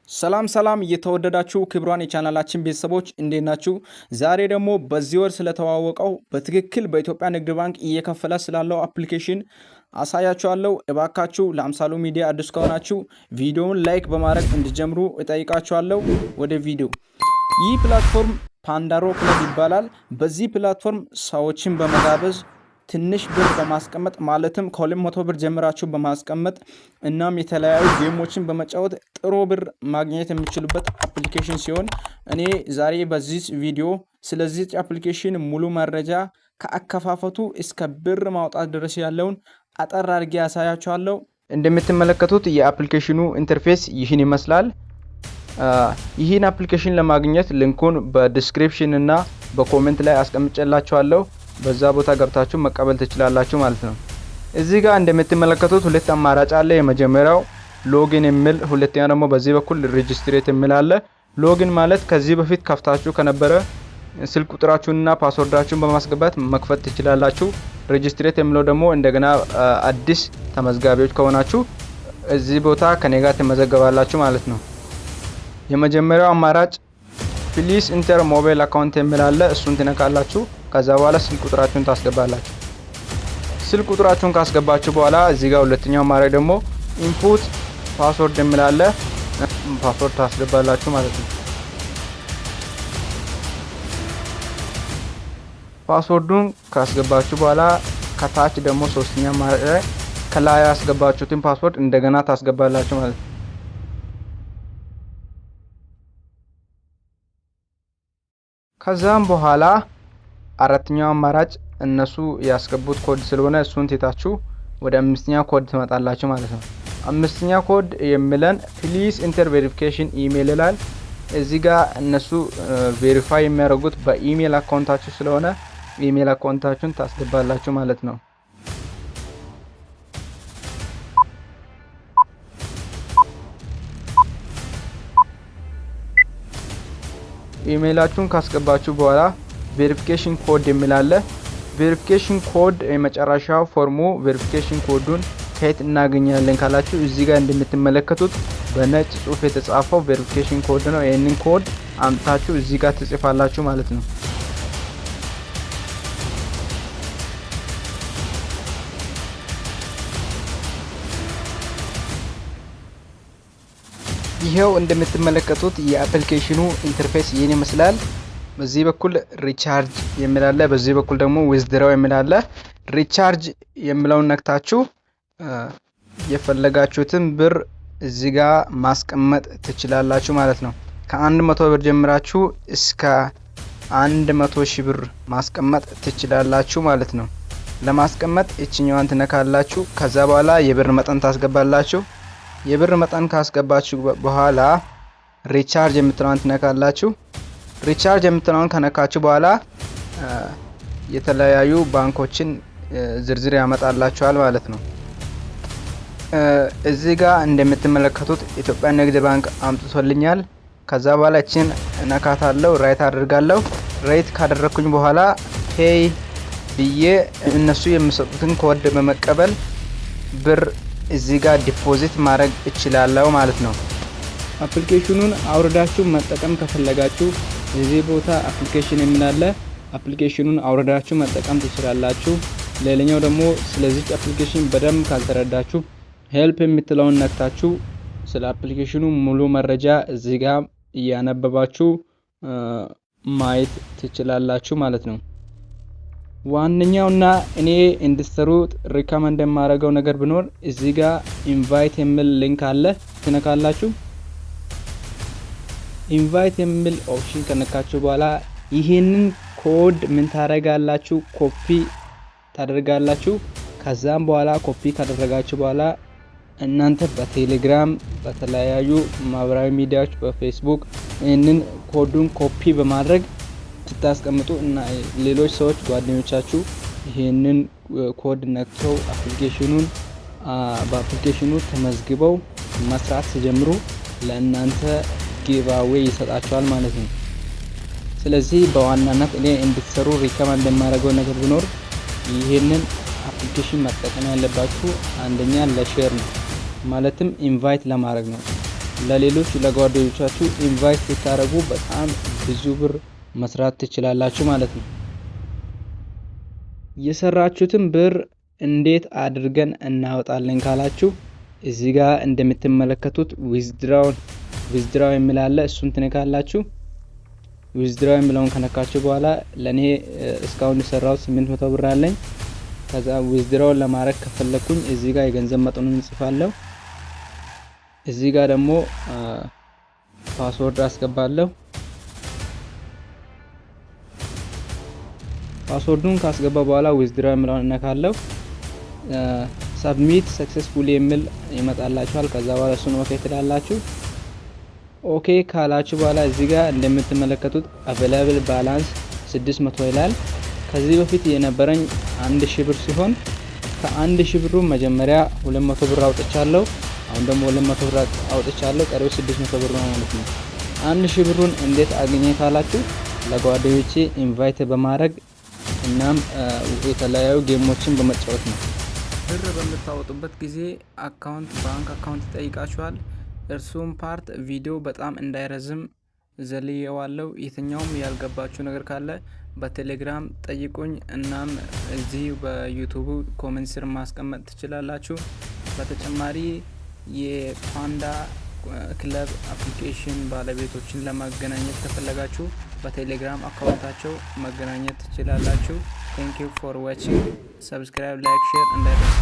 ሰላም እየተወደዳችሁ ክብሯን የቻናላችን ቤተሰቦች እንዴት ናችሁ? ዛሬ ደግሞ በዚህ ወር ስለተዋወቀው በትክክል በኢትዮጵያ ንግድ ባንክ እየከፈለ ስላለው አፕሊኬሽን አሳያችኋለሁ። እባካችሁ ለአምሳሉ ሚዲያ አዲስ ከሆናችሁ ቪዲዮውን ላይክ በማድረግ እንዲጀምሩ እጠይቃችኋለሁ። ወደ ቪዲዮ። ይህ ፕላትፎርም ፓንዳሮ ክለብ ይባላል። በዚህ ፕላትፎርም ሰዎችን በመጋበዝ ትንሽ ብር በማስቀመጥ ማለትም ከ200 ብር ጀምራችሁ በማስቀመጥ እናም የተለያዩ ጌሞችን በመጫወት ጥሩ ብር ማግኘት የሚችሉበት አፕሊኬሽን ሲሆን እኔ ዛሬ በዚህ ቪዲዮ ስለዚህ አፕሊኬሽን ሙሉ መረጃ ከአከፋፈቱ እስከ ብር ማውጣት ድረስ ያለውን አጠር አድርጌ ያሳያችኋለሁ። እንደምትመለከቱት የአፕሊኬሽኑ ኢንተርፌስ ይህን ይመስላል። ይህን አፕሊኬሽን ለማግኘት ሊንኩን በዲስክሪፕሽን እና በኮሜንት ላይ አስቀምጬላችኋለሁ። በዛ ቦታ ገብታችሁ መቀበል ትችላላችሁ ማለት ነው። እዚህ ጋር እንደምትመለከቱት ሁለት አማራጭ አለ። የመጀመሪያው ሎጊን የሚል፣ ሁለተኛው ደግሞ በዚህ በኩል ሬጂስትሬት የሚል አለ። ሎጊን ማለት ከዚህ በፊት ከፍታችሁ ከነበረ ስልክ ቁጥራችሁንና ፓስወርዳችሁን በማስገባት መክፈት ትችላላችሁ። ሬጂስትሬት የሚለው ደግሞ እንደገና አዲስ ተመዝጋቢዎች ከሆናችሁ እዚህ ቦታ ከኔ ጋር ትመዘገባላችሁ ማለት ነው። የመጀመሪያው አማራጭ ፕሊስ ኢንተር ሞባይል አካውንት የሚል አለ። እሱን ትነካላችሁ። ከዛ በኋላ ስልክ ቁጥራችሁን ታስገባላችሁ። ስልክ ቁጥራችሁን ካስገባችሁ በኋላ እዚህ ጋር ሁለተኛው አማራጭ ደግሞ ኢንፑት ፓስወርድ የሚል አለ። ፓስወርድ ታስገባላችሁ ማለት ነው። ፓስወርዱን ካስገባችሁ በኋላ ከታች ደግሞ ሶስተኛ አማራጭ ላይ ከላይ ያስገባችሁትን ፓስወርድ እንደገና ታስገባላችሁ ማለት ነው። ከዛም በኋላ አራተኛው አማራጭ እነሱ ያስገቡት ኮድ ስለሆነ እሱን ትታችሁ ወደ አምስተኛው ኮድ ትመጣላችሁ ማለት ነው። አምስተኛው ኮድ የሚለን ፕሊስ ኢንተር ቬሪፊኬሽን ኢሜል ይላል። እዚህ ጋር እነሱ ቬሪፋይ የሚያደርጉት በኢሜል አካውንታችሁ ስለሆነ ኢሜል አካውንታችሁን ታስገባላችሁ ማለት ነው። ኢሜላችሁን ካስገባችሁ በኋላ ቬሪፊኬሽን ኮድ የሚል አለ። ቬሪፊኬሽን ኮድ የመጨረሻው ፎርሙ ቬሪፊኬሽን ኮዱን ከየት እናገኛለን ካላችሁ እዚህ ጋር እንደምትመለከቱት በነጭ ጽሁፍ የተጻፈው ቬሪፊኬሽን ኮድ ነው። ይሄንን ኮድ አምጣችሁ እዚህ ጋር ትጽፋላችሁ ማለት ነው። ይሄው እንደምትመለከቱት የአፕሊኬሽኑ ኢንተርፌስ ይሄን ይመስላል። በዚህ በኩል ሪቻርጅ የሚል አለ፣ በዚህ በኩል ደግሞ ዊዝድራው የሚል አለ። ሪቻርጅ የሚለውን ነክታችሁ የፈለጋችሁትን ብር እዚህ ጋር ማስቀመጥ ትችላላችሁ ማለት ነው። ከ100 ብር ጀምራችሁ እስከ 100 ሺህ ብር ማስቀመጥ ትችላላችሁ ማለት ነው። ለማስቀመጥ እቺኛዋን ትነካላችሁ። ከዛ በኋላ የብር መጠን ታስገባላችሁ። የብር መጠን ካስገባችሁ በኋላ ሪቻርጅ የምትለውን ትነካላችሁ። ሪቻርጅ የምትለውን ከነካችሁ በኋላ የተለያዩ ባንኮችን ዝርዝር ያመጣላችኋል ማለት ነው። እዚህ ጋር እንደምትመለከቱት ኢትዮጵያ ንግድ ባንክ አምጥቶልኛል። ከዛ በኋላ እቺን ነካታለሁ፣ ራይት አድርጋለሁ። ራይት ካደረኩኝ በኋላ ፔይ ብዬ እነሱ የሚሰጡትን ኮድ በመቀበል ብር እዚህ ጋር ዲፖዚት ማድረግ እችላለሁ ማለት ነው። አፕሊኬሽኑን አውርዳችሁ መጠቀም ከፈለጋችሁ እዚህ ቦታ አፕሊኬሽን የሚላለ አፕሊኬሽኑን አውርዳችሁ መጠቀም ትችላላችሁ። ሌላኛው ደግሞ ስለዚህ አፕሊኬሽን በደንብ ካልተረዳችሁ ሄልፕ የምትለውን ነክታችሁ ስለ አፕሊኬሽኑ ሙሉ መረጃ እዚህ ጋር እያነበባችሁ ማየት ትችላላችሁ ማለት ነው። ዋንኛውና እኔ እንድትሰሩት ሪከመንድ የማደርገው ነገር ቢኖር እዚህ ጋር ኢንቫይት የሚል ሊንክ አለ፣ ትነካላችሁ። ኢንቫይት የሚል ኦፕሽን ከነካችሁ በኋላ ይሄንን ኮድ ምን ታደርጋላችሁ? ኮፒ ታደርጋላችሁ። ከዛም በኋላ ኮፒ ካደረጋችሁ በኋላ እናንተ በቴሌግራም በተለያዩ ማህበራዊ ሚዲያዎች በፌስቡክ ይሄንን ኮዱን ኮፒ በማድረግ ስታስቀምጡ እና ሌሎች ሰዎች ጓደኞቻችሁ ይሄንን ኮድ ነክተው አፕሊኬሽኑን በአፕሊኬሽኑ ተመዝግበው መስራት ሲጀምሩ ለእናንተ ጊቫዌይ ይሰጣቸዋል ማለት ነው። ስለዚህ በዋናነት እኔ እንድትሰሩ ሪከመንድ የማደርገው ነገር ቢኖር ይሄንን አፕሊኬሽን መጠቀም ያለባችሁ አንደኛ ለሼር ነው፣ ማለትም ኢንቫይት ለማድረግ ነው። ለሌሎች ለጓደኞቻችሁ ኢንቫይት ስታደርጉ በጣም ብዙ ብር መስራት ትችላላችሁ ማለት ነው። የሰራችሁትን ብር እንዴት አድርገን እናወጣለን ካላችሁ እዚህ ጋር እንደምትመለከቱት ዊዝድራው የሚል አለ። እሱን ትነካላችሁ። ዊዝድራው የሚለውን ከነካችሁ በኋላ ለኔ እስካሁን የሰራው 800 ብር አለኝ። ከዛ ዊዝድራው ለማድረግ ከፈለኩኝ እዚህ ጋር የገንዘብ መጠኑን እንጽፋለሁ። እዚህ ጋር ደግሞ ፓስወርድ አስገባለሁ። ፓስወርዱን ካስገባ በኋላ ዊዝድራው የሚለውን እነካለሁ። ሰብሚት ሰክሰስፉሊ የሚል ይመጣላችኋል። ከዛ በኋላ እሱን ኦኬ ትላላችሁ። ኦኬ ካላችሁ በኋላ እዚህ ጋር እንደምትመለከቱት አቬላብል ባላንስ 600 ይላል። ከዚህ በፊት የነበረኝ 1000 ብር ሲሆን ከ1000 ብሩ መጀመሪያ 200 ብር አውጥቻለሁ። አሁን ደግሞ 200 ብር አውጥቻለሁ። ቀሪው 600 ብር ነው ማለት ነው። 1000 ብሩን እንዴት አገኘ ካላችሁ ለጓደኞቼ ኢንቫይት በማድረግ እናም የተለያዩ ጌሞችን በመጫወት ነው። ብር በምታወጡበት ጊዜ ባንክ አካውንት ይጠይቃችኋል። እርሱም ፓርት ቪዲዮ በጣም እንዳይረዝም ዘልየዋለሁ። የትኛውም ያልገባችሁ ነገር ካለ በቴሌግራም ጠይቁኝ። እናም እዚህ በዩቲዩብ ኮሜንት ስር ማስቀመጥ ትችላላችሁ። በተጨማሪ የፓንዳ ክለብ አፕሊኬሽን ባለቤቶችን ለማገናኘት ከፈለጋችሁ በቴሌግራም አካውንታቸው መገናኘት ትችላላችሁ። ቴንክ ዩ ፎር ዋቺንግ። ሰብስክራይብ፣ ላይክ፣ ሼር እንዳይረሳ።